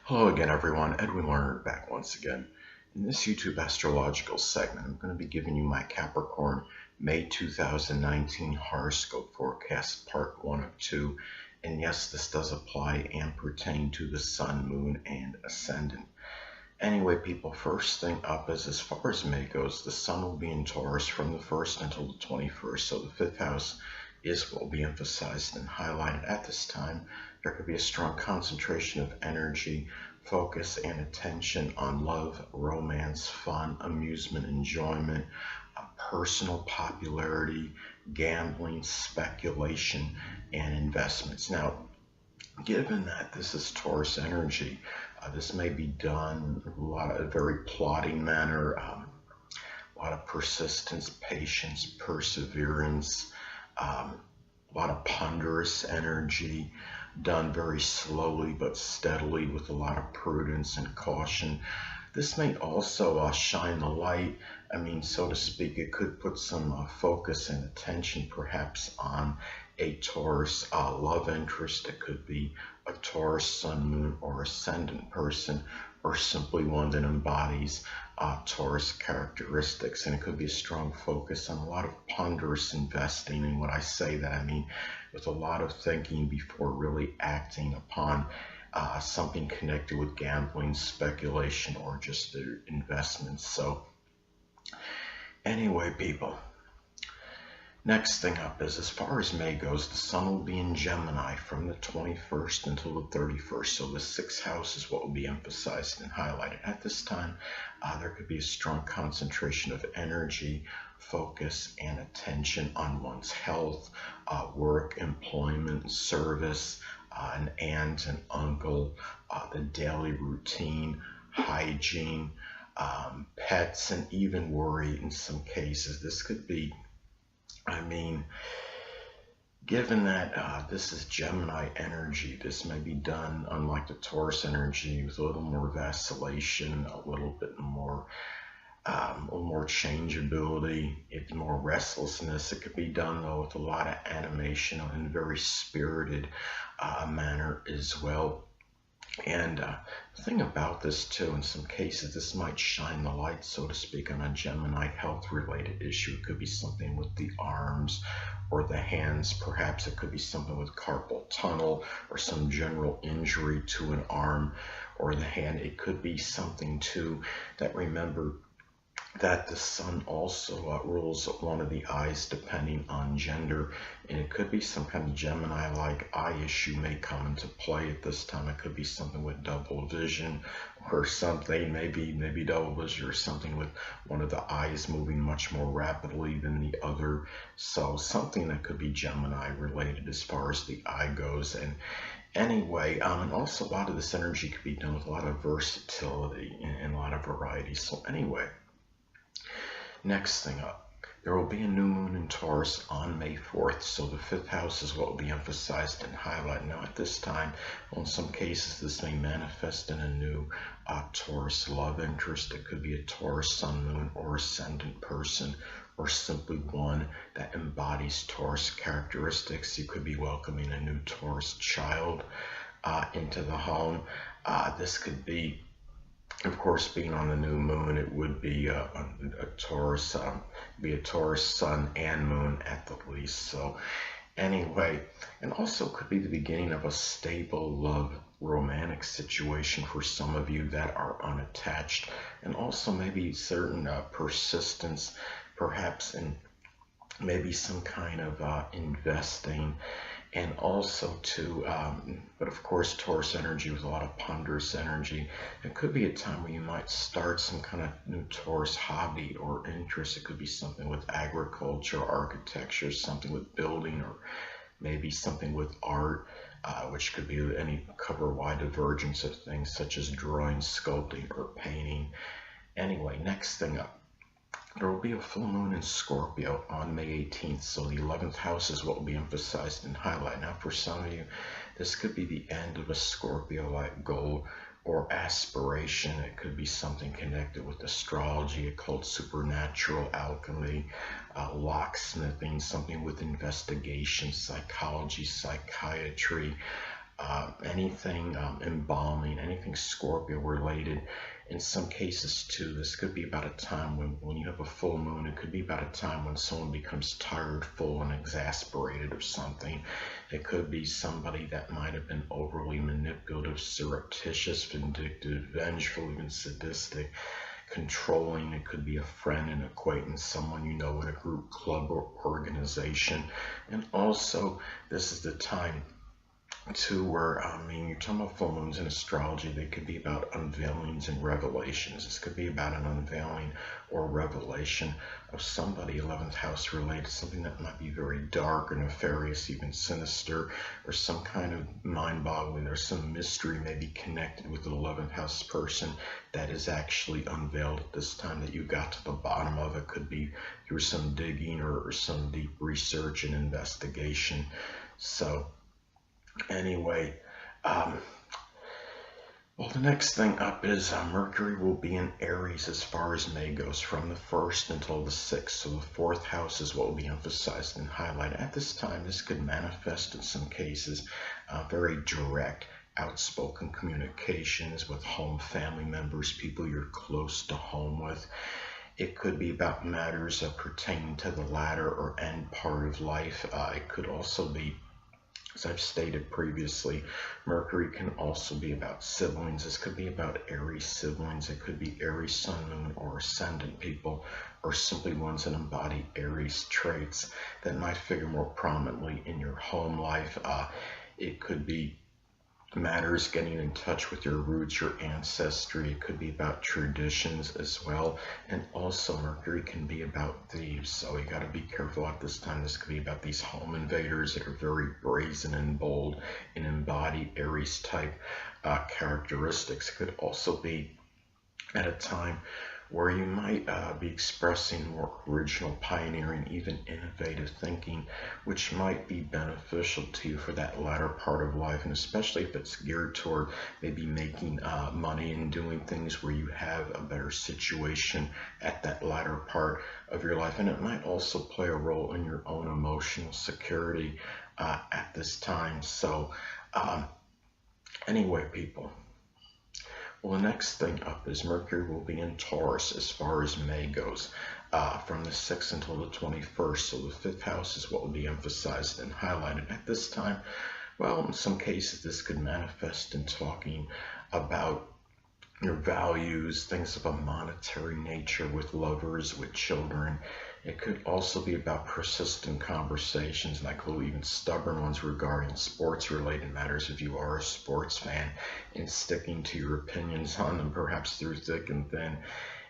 Hello again, everyone. Edwin Learnard back once again. In this YouTube astrological segment, I'm going to be giving you my Capricorn May 2019 horoscope forecast, part 1 of 2. And yes, this does apply and pertain to the Sun, Moon, and Ascendant. Anyway, people, first thing up is as far as May goes, the Sun will be in Taurus from the 1st until the 21st. So the 5th house is what will be emphasized and highlighted at this time. There could be a strong concentration of energy, focus, and attention on love, romance, fun, amusement, enjoyment, personal popularity, gambling, speculation, and investments. Now, given that this is Taurus energy, this may be done in a very plotting manner, a lot of persistence, patience, perseverance, a lot of ponderous energy, done very slowly but steadily with a lot of prudence and caution. This may also shine the light, so to speak. It could put some focus and attention perhaps on a Taurus love interest. It could be a Taurus Sun, Moon, or Ascendant person, or simply one that embodies Taurus characteristics. And it could be a strong focus on a lot of ponderous investing. And when I say that, I mean with a lot of thinking before really acting upon something connected with gambling, speculation, or just their investments. So anyway, people, next thing up is as far as May goes, the Sun will be in Gemini from the 21st until the 31st. So the 6th house is what will be emphasized and highlighted. At this time, there could be a strong concentration of energy, focus, and attention on one's health, work, employment, service, an aunt, an uncle, the daily routine, hygiene, pets, and even worry in some cases. This could be, given that this is Gemini energy, this may be done, unlike the Taurus energy, with a little more vacillation, a little bit more changeability, it's more restlessness. It could be done though with a lot of animation and very spirited manner as well. And the thing about this too, in some cases, this might shine the light, so to speak, on a Gemini health-related issue. It could be something with the arms or the hands. Perhaps it could be something with carpal tunnel or some general injury to an arm or the hand. It could be something too that, remember, that the Sun also rules one of the eyes depending on gender, and it could be some kind of Gemini-like eye issue may come into play at this time. It could be something with double vision or something, maybe double vision, or something with one of the eyes moving much more rapidly than the other. So something that could be Gemini related as far as the eye goes. And anyway, and also a lot of this energy could be done with a lot of versatility and a lot of variety. So anyway, next thing up, there will be a new moon in Taurus on May 4th, so the 5th house is what will be emphasized and highlighted. Now at this time, well, in some cases, this may manifest in a new Taurus love interest. It could be a Taurus Sun, Moon, or Ascendant person, or simply one that embodies Taurus characteristics. You could be welcoming a new Taurus child into the home. This could be, of course, being on the new moon, it would be a Taurus, Sun and Moon at the least. So anyway, and also could be the beginning of a stable love romantic situation for some of you that are unattached, and also maybe certain persistence, perhaps in maybe some kind of investing. And also too, but of course, Taurus energy with a lot of ponderous energy. It could be a time where you might start some kind of new Taurus hobby or interest. It could be something with agriculture, architecture, something with building, or maybe something with art, which could be cover wide divergence of things such as drawing, sculpting, or painting. Anyway, next thing up, there will be a full moon in Scorpio on May 18th, so the 11th house is what will be emphasized and highlighted. Now, for some of you, this could be the end of a Scorpio-like goal or aspiration. It could be something connected with astrology, occult, supernatural, alchemy, locksmithing, something with investigation, psychology, psychiatry, anything embalming, anything Scorpio related. In some cases too, this could be about a time when you have a full moon. It could be about a time when someone becomes tired, full, and exasperated of something. It could be somebody that might have been overly manipulative, surreptitious, vindictive, vengeful, even sadistic, controlling. It could be a friend, an acquaintance, someone you know in a group, club, or organization. And also, this is the time to where, I mean, you're talking about full moons in astrology. They could be about unveilings and revelations. This could be about an unveiling or revelation of somebody, 11th house related, something that might be very dark or nefarious, even sinister, or some kind of mind-boggling. There's some mystery maybe connected with the 11th house person that is actually unveiled at this time that you got to the bottom of. It could be through some digging or some deep research and investigation. So anyway, well, the next thing up is Mercury will be in Aries as far as May goes, from the 1st until the 6th. So the 4th house is what will be emphasized and highlighted. At this time, this could manifest in some cases very direct, outspoken communications with home family members, people you're close to home with. It could be about matters pertaining to the latter or end part of life. It could also be, as I've stated previously, Mercury can also be about siblings. This could be about Aries siblings. It could be Aries sun, moon, or ascendant people, or simply ones that embody Aries traits that might figure more prominently in your home life. It could be matters getting in touch with your roots, your ancestry. It could be about traditions as well. And also Mercury can be about thieves, so you got to be careful at this time. This could be about these home invaders that are very brazen and bold and embody Aries type characteristics. It could also be at a time where you might be expressing more original, pioneering, even innovative thinking, which might be beneficial to you for that latter part of life, and especially if it's geared toward maybe making money and doing things where you have a better situation at that latter part of your life. And it might also play a role in your own emotional security at this time. So anyway, people, well, the next thing up is Mercury will be in Taurus as far as May goes, from the 6th until the 21st. So the 5th house is what will be emphasized and highlighted at this time. Well, in some cases, this could manifest in talking about your values, things of a monetary nature with lovers, with children. It could also be about persistent conversations, like little even stubborn ones regarding sports-related matters if you are a sports fan, and sticking to your opinions on them, perhaps through thick and thin.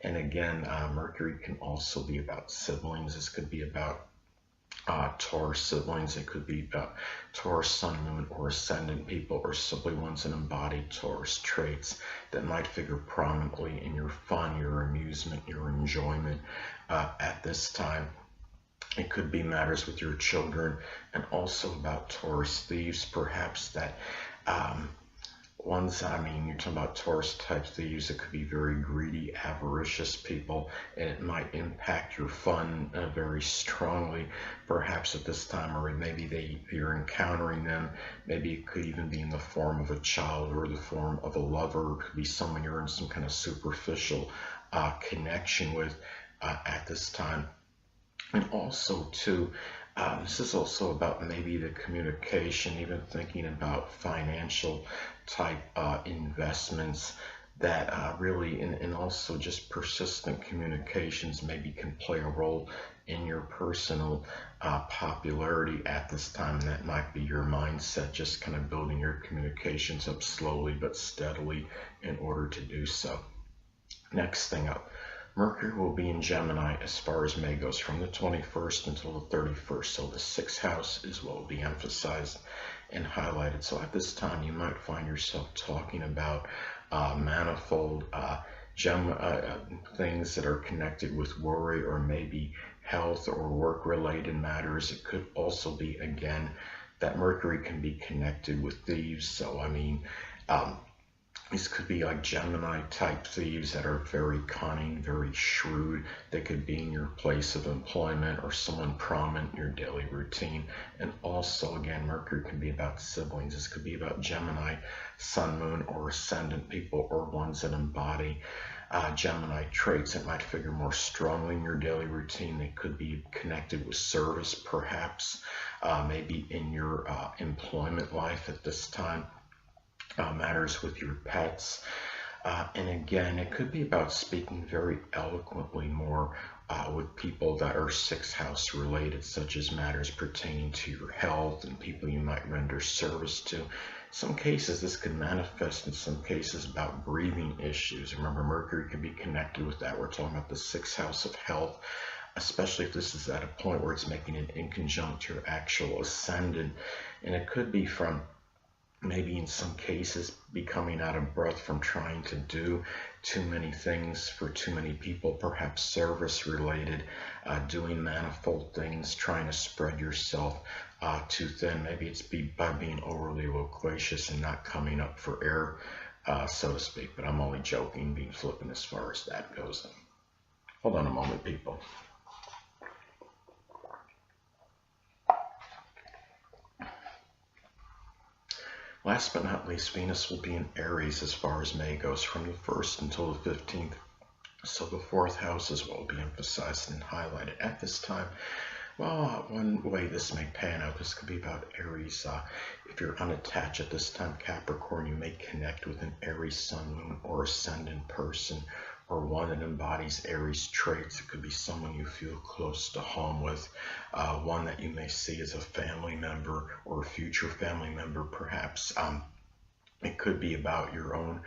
And again, Mercury can also be about siblings. This could be about Taurus siblings. It could be about Taurus sun, moon, or ascendant people, or simply ones that embody Taurus traits that might figure prominently in your fun, your amusement, your enjoyment at this time. It could be matters with your children, and also about Taurus thieves, perhaps, that ones, I mean, you're talking about Taurus type thieves. It could be very greedy, avaricious people, and it might impact your fun very strongly, perhaps at this time, or maybe you're encountering them. Maybe it could even be in the form of a child or the form of a lover. It could be someone you're in some kind of superficial connection with at this time. And also, too, this is also about maybe the communication, even thinking about financial type investments that really, and also just persistent communications maybe can play a role in your personal popularity at this time. And that might be your mindset, just kind of building your communications up slowly but steadily in order to do so. Next thing up, Mercury will be in Gemini as far as May goes, from the 21st until the 31st. So the 6th house is what will be emphasized and highlighted. So at this time, you might find yourself talking about manifold things that are connected with worry, or maybe health or work-related matters. It could also be, again, that Mercury can be connected with thieves. So, I mean, These could be like Gemini type thieves that are very cunning, very shrewd. They could be in your place of employment or someone prominent in your daily routine. And also, again, Mercury can be about siblings. This could be about Gemini, Sun, Moon, or Ascendant people, or ones that embody Gemini traits that might figure more strongly in your daily routine. They could be connected with service, perhaps, maybe in your employment life at this time. Matters with your pets. And again, it could be about speaking very eloquently more with people that are sixth house related, such as matters pertaining to your health and people you might render service to. In some cases, this could manifest in some cases about breathing issues. Remember, Mercury could be connected with that. We're talking about the sixth house of health, especially if this is at a point where it's making it in conjunct to your actual ascendant. And it could be from maybe in some cases becoming out of breath from trying to do too many things for too many people, perhaps service related, doing manifold things, trying to spread yourself too thin. Maybe it's by being overly loquacious and not coming up for air, so to speak, but I'm only joking, being flippant as far as that goes. Hold on a moment, people. Last but not least, Venus will be in Aries as far as May goes, from the 1st until the 15th. So the 4th house is what will be emphasized and highlighted at this time. Well, one way this may pan out, this could be about Aries. If you're unattached at this time, Capricorn, you may connect with an Aries Sun, Moon, or Ascendant person, or one that embodies Aries traits. It could be someone you feel close to home with, one that you may see as a family member or a future family member, perhaps. It could be about your own,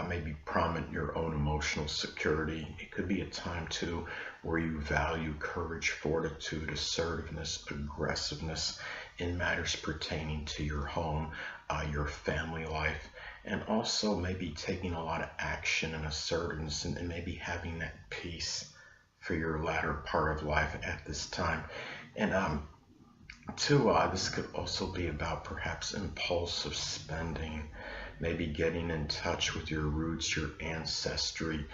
maybe prominent your own emotional security. It could be a time too where you value courage, fortitude, assertiveness, aggressiveness in matters pertaining to your home, your family life, and also maybe taking a lot of action and assertiveness and maybe having that peace for your latter part of life at this time. And this could also be about perhaps impulsive spending, maybe getting in touch with your roots, your ancestry.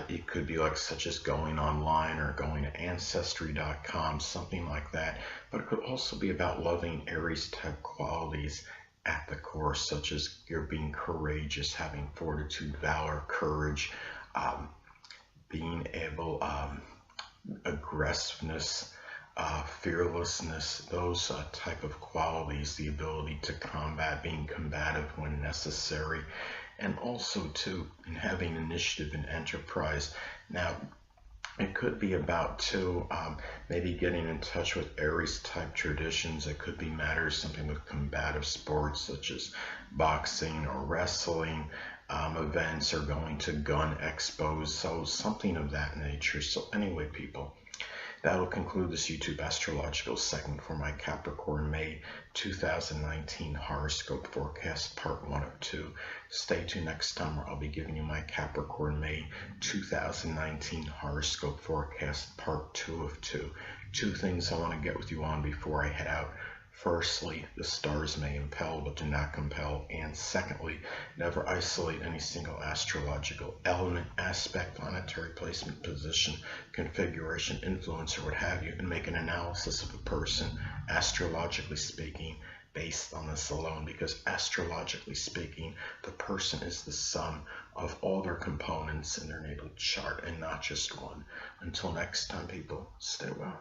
It could be like such as going online or going to ancestry.com, something like that. But it could also be about loving Aries type qualities at the core, such as you're being courageous, having fortitude, valor, courage, being able, aggressiveness, fearlessness, those type of qualities, the ability to combat, being combative when necessary, and also too in having initiative and enterprise. Now, it could be about too maybe getting in touch with Aries type traditions. It could be matters something with combative sports such as boxing or wrestling, events, or going to gun expos, so something of that nature. So anyway, people, that'll conclude this YouTube astrological segment for my Capricorn May 2019 horoscope forecast, part 1 of 2. Stay tuned next time where I'll be giving you my Capricorn May 2019 horoscope forecast, part 2 of 2. Two things I want to get with you on before I head out. Firstly, the stars may impel but do not compel. And secondly, never isolate any single astrological element, aspect, planetary placement, position, configuration, influence, or what have you, and make an analysis of a person, astrologically speaking, based on this alone, because astrologically speaking, the person is the sum of all their components in their natal chart and not just one. Until next time, people, stay well.